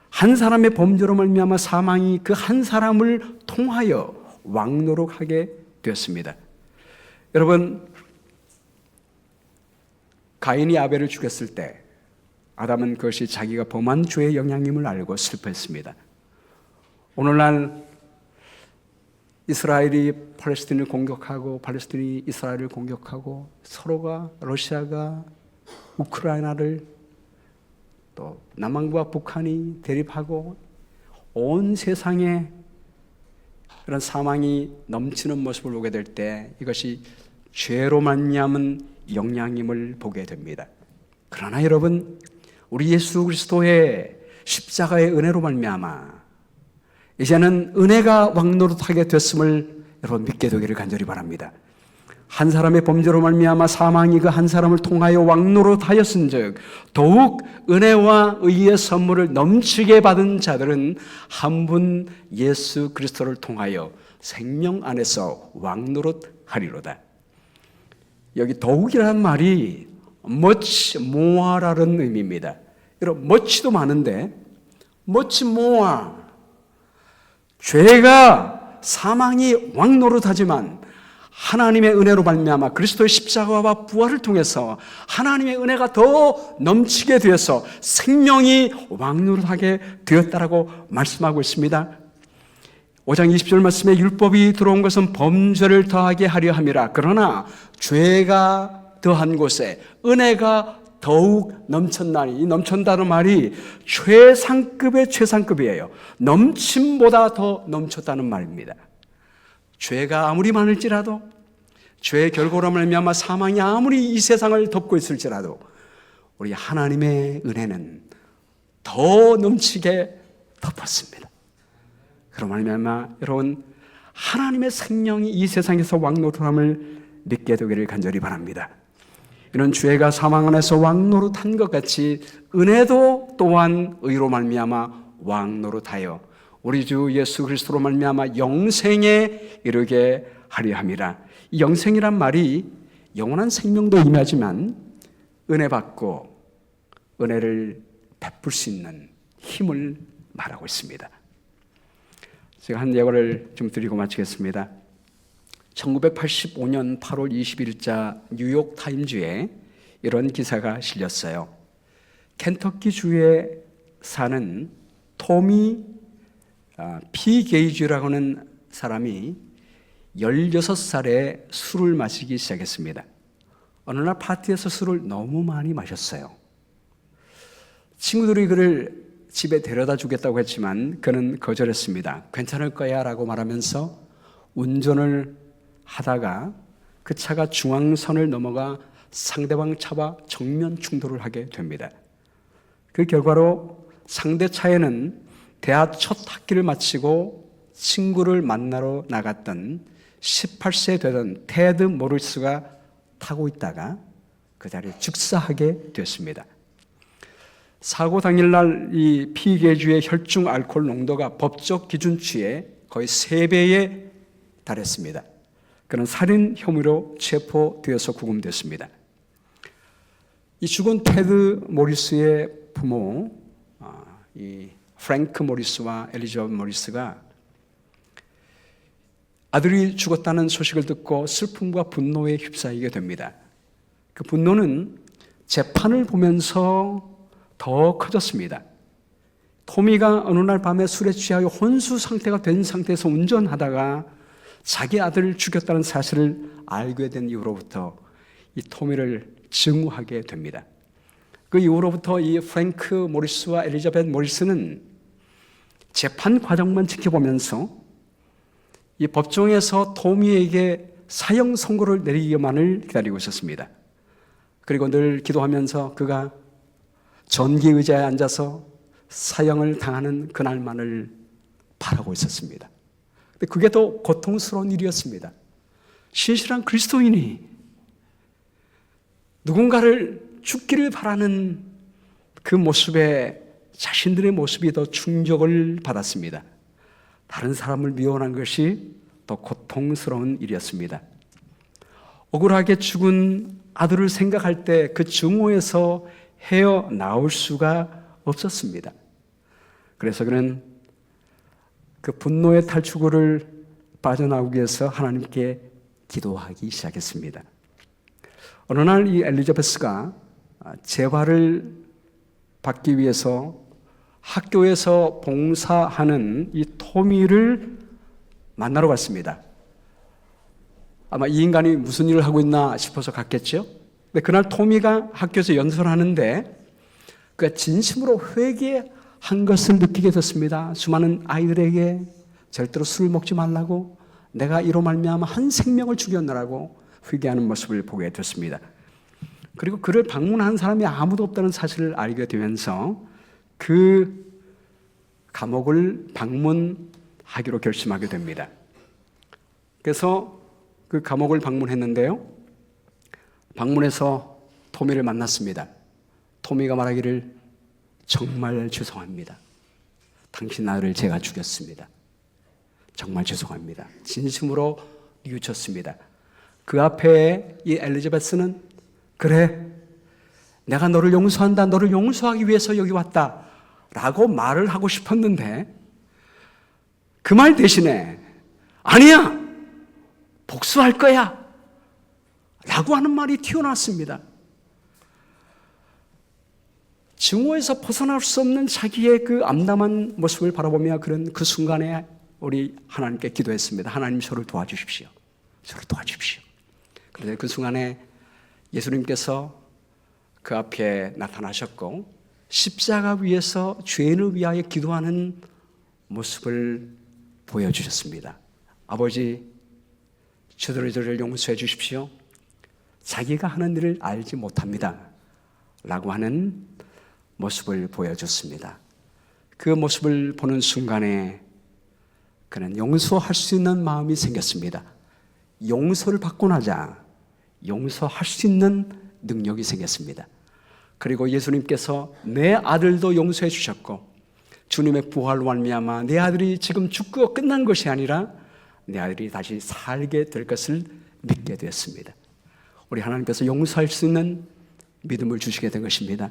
한 사람의 범죄로 말미암아 사망이 그 한 사람을 통하여 왕노릇하게 되었습니다. 여러분, 가인이 아벨을 죽였을 때 아담은 그것이 자기가 범한 죄의 영향임을 알고 슬퍼했습니다. 오늘날 이스라엘이 팔레스틴을 공격하고 팔레스틴이 이스라엘을 공격하고 서로가, 러시아가 우크라이나를, 또 남한과 북한이 대립하고 온 세상에 그런 사망이 넘치는 모습을 보게 될 때 이것이 죄로 말미암은 영향임을 보게 됩니다. 그러나 여러분, 우리 예수 그리스도의 십자가의 은혜로 말미암아 이제는 은혜가 왕노릇하게 됐음을 여러분 믿게 되기를 간절히 바랍니다. 한 사람의 범죄로 말미암아 사망이 그 한 사람을 통하여 왕노릇하였은즉 더욱 은혜와 의의 선물을 넘치게 받은 자들은 한 분 예수 그리스도를 통하여 생명 안에서 왕노릇하리로다. 여기 더욱이라는 말이 much more라는 의미입니다. 여러분, much도 많은데 much more, 죄가 사망이 왕노릇하지만 하나님의 은혜로 말미암아 그리스도의 십자가와 부활을 통해서 하나님의 은혜가 더 넘치게 되어서 생명이 왕노릇하게 되었다라고 말씀하고 있습니다. 5장 20절 말씀에 율법이 들어온 것은 범죄를 더하게 하려 함이라. 그러나 죄가 더한 곳에 은혜가 더욱 넘쳤나니, 이 넘쳤다는 말이 최상급의 최상급이에요. 넘침보다 더 넘쳤다는 말입니다. 죄가 아무리 많을지라도, 죄의 결과로 말미암아 사망이 아무리 이 세상을 덮고 있을지라도 우리 하나님의 은혜는 더 넘치게 덮었습니다. 그럼 말미암아 여러분, 하나님의 생명이 이 세상에서 왕노릇함을 믿게 되기를 간절히 바랍니다. 이런 죄가 사망 안에서 왕노릇한 것 같이 은혜도 또한 의로 말미암아 왕노릇하여 우리 주 예수 그리스도로 말미암아 영생에 이르게 하려 함이라. 이 영생이란 말이 영원한 생명도 의미하지만 은혜 받고 은혜를 베풀 수 있는 힘을 말하고 있습니다. 제가 한 예고를 좀 드리고 마치겠습니다. 1985년 8월 21일자 뉴욕 타임즈에 이런 기사가 실렸어요. 켄터키 주에 사는 토미 피 게이지라고 하는 사람이 16살에 술을 마시기 시작했습니다. 어느 날 파티에서 술을 너무 많이 마셨어요. 친구들이 그를 집에 데려다 주겠다고 했지만 그는 거절했습니다. 괜찮을 거야 라고 말하면서 운전을 하다가 그 차가 중앙선을 넘어가 상대방 차와 정면 충돌을 하게 됩니다. 그 결과로 상대 차에는 대학 첫 학기를 마치고 친구를 만나러 나갔던 18세 되던 테드 모리스가 타고 있다가 그 자리에 즉사하게 됐습니다. 사고 당일날 이 피계주의 혈중 알코올 농도가 법적 기준치의 거의 3배에 달했습니다. 그는 살인 혐의로 체포되어서 구금됐습니다. 이 죽은 테드 모리스의 부모, 이 프랭크 모리스와 엘리자베스 모리스가 아들이 죽었다는 소식을 듣고 슬픔과 분노에 휩싸이게 됩니다. 그 분노는 재판을 보면서 더 커졌습니다. 토미가 어느 날 밤에 술에 취하여 혼수 상태가 된 상태에서 운전하다가 자기 아들을 죽였다는 사실을 알게 된 이후로부터 이 토미를 증오하게 됩니다. 그 이후로부터 이 프랭크 모리스와 엘리자베스 모리스는 재판 과정만 지켜보면서 이 법정에서 토미에게 사형 선고를 내리기만을 기다리고 있었습니다. 그리고 늘 기도하면서 그가 전기 의자에 앉아서 사형을 당하는 그날만을 바라고 있었습니다. 근데 그게 더 고통스러운 일이었습니다. 신실한 그리스도인이 누군가를 죽기를 바라는 그 모습에 자신들의 모습이 더 충격을 받았습니다. 다른 사람을 미워하는 것이 더 고통스러운 일이었습니다. 억울하게 죽은 아들을 생각할 때 그 증오에서 헤어나올 수가 없었습니다. 그래서 그는 그 분노의 탈출구를 빠져나오기 위해서 하나님께 기도하기 시작했습니다. 어느 날 이 엘리자베스가 재활을 받기 위해서 학교에서 봉사하는 이 토미를 만나러 갔습니다. 아마 이 인간이 무슨 일을 하고 있나 싶어서 갔겠죠. 근데 그날 토미가 학교에서 연설을 하는데 그가 진심으로 회개한 것을 느끼게 됐습니다. 수많은 아이들에게 절대로 술을 먹지 말라고, 내가 이로 말미암아 한 생명을 죽였느라고 회개하는 모습을 보게 됐습니다. 그리고 그를 방문한 사람이 아무도 없다는 사실을 알게 되면서 그 감옥을 방문하기로 결심하게 됩니다. 그래서 그 감옥을 방문했는데요, 방문해서 토미를 만났습니다. 토미가 말하기를 정말 죄송합니다. 당신 아들을 제가 죽였습니다. 정말 죄송합니다. 진심으로 뉘우쳤습니다. 그 앞에 이 엘리자베스는 그래, 내가 너를 용서한다, 너를 용서하기 위해서 여기 왔다 라고 말을 하고 싶었는데 그 말 대신에 아니야, 복수할 거야 라고 하는 말이 튀어나왔습니다. 증오에서 벗어날 수 없는 자기의 그 암담한 모습을 바라보며 그런 그 순간에 우리 하나님께 기도했습니다. 하나님 저를 도와주십시오. 저를 도와주십시오. 그런데 그 순간에 예수님께서 그 앞에 나타나셨고 십자가 위에서 죄인을 위하여 기도하는 모습을 보여주셨습니다. 아버지, 저들을 용서해 주십시오. 자기가 하는 일을 알지 못합니다. 라고 하는 모습을 보여줬습니다. 그 모습을 보는 순간에 그는 용서할 수 있는 마음이 생겼습니다. 용서를 받고 나자 용서할 수 있는 능력이 생겼습니다. 그리고 예수님께서 내 아들도 용서해 주셨고 주님의 부활로 말미암아 내 아들이 지금 죽고 끝난 것이 아니라 내 아들이 다시 살게 될 것을 믿게 되었습니다. 우리 하나님께서 용서할 수 있는 믿음을 주시게 된 것입니다.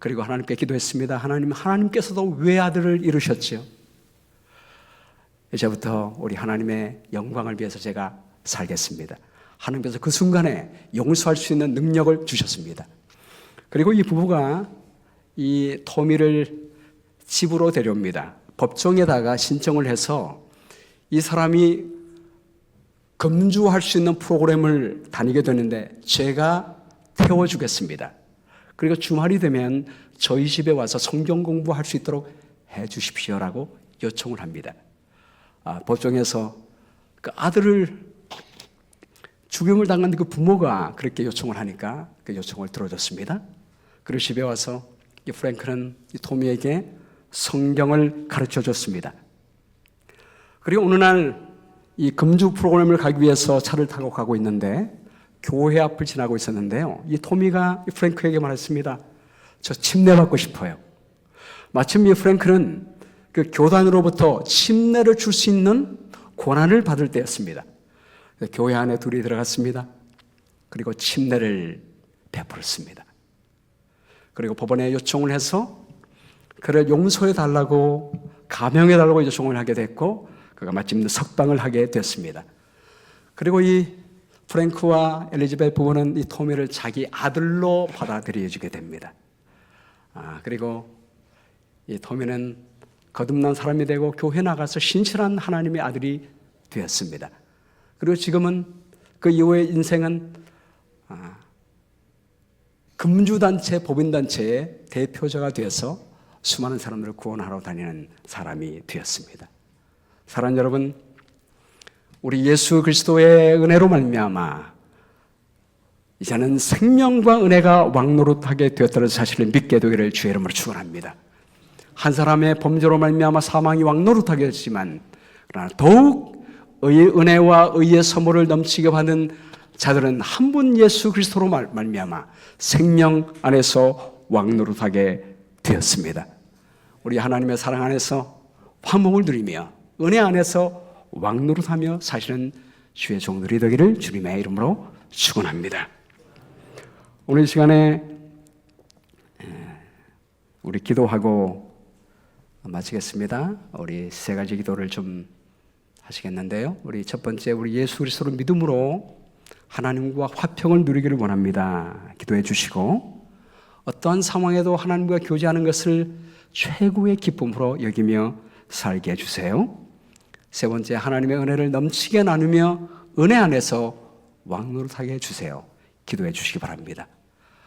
그리고 하나님께 기도했습니다. 하나님께서도 외아들을 이루셨지요. 이제부터 우리 하나님의 영광을 위해서 제가 살겠습니다. 하나님께서 그 순간에 용서할 수 있는 능력을 주셨습니다. 그리고 이 부부가 이 토미를 집으로 데려옵니다. 법정에다가 신청을 해서 이 사람이 금주할 수 있는 프로그램을 다니게 되는데 제가 태워주겠습니다. 그리고 주말이 되면 저희 집에 와서 성경 공부할 수 있도록 해 주십시오라고 요청을 합니다. 법정에서 그 아들을 죽임을 당한 그 부모가 그렇게 요청을 하니까 그 요청을 들어줬습니다. 그리고 집에 와서 이 프랭크는 이 토미에게 성경을 가르쳐 줬습니다. 그리고 어느 날 이 금주 프로그램을 가기 위해서 차를 타고 가고 있는데 교회 앞을 지나고 있었는데요. 이 토미가 이 프랭크에게 말했습니다. 저 침례받고 싶어요. 마침 이 프랭크는 그 교단으로부터 침례를 줄 수 있는 권한을 받을 때였습니다. 교회 안에 둘이 들어갔습니다. 그리고 침례를 베풀었습니다. 그리고 법원에 요청을 해서 그를 용서해 달라고 감형해 달라고 요청을 하게 됐고 그가 마침 석방을 하게 됐습니다. 그리고 이 프랭크와 엘리자베트 부부는 이 토미를 자기 아들로 받아들여주게 됩니다. 그리고 이 토미는 거듭난 사람이 되고 교회 나가서 신실한 하나님의 아들이 되었습니다. 그리고 지금은 그 이후의 인생은 금주단체, 법인단체의 대표자가 되어서 수많은 사람들을 구원하러 다니는 사람이 되었습니다. 사랑하는 여러분, 우리 예수 그리스도의 은혜로 말미암아 이제는 생명과 은혜가 왕노릇하게 되었다는 사실을 믿게 되기를 주의 이름으로 축원합니다. 한 사람의 범죄로 말미암아 사망이 왕노릇하게 됐지만 그러나 더욱 의의 은혜와 의의 선물을 넘치게 받는 자들은 한 분 예수 그리스도로 말미암아 생명 안에서 왕노릇하게 되었습니다. 우리 하나님의 사랑 안에서 화목을 누리며 은혜 안에서 왕노릇하며 사시는 주의 종들이 되기를 주님의 이름으로 축원합니다. 오늘 이 시간에 우리 기도하고 마치겠습니다. 우리 세 가지 기도를 좀 하시겠는데요. 우리 첫 번째, 우리 예수 그리스도를 믿음으로 하나님과 화평을 누리기를 원합니다. 기도해 주시고 어떠한 상황에도 하나님과 교제하는 것을 최고의 기쁨으로 여기며 살게 해주세요. 세 번째, 하나님의 은혜를 넘치게 나누며 은혜 안에서 왕노릇하게 해주세요. 기도해 주시기 바랍니다.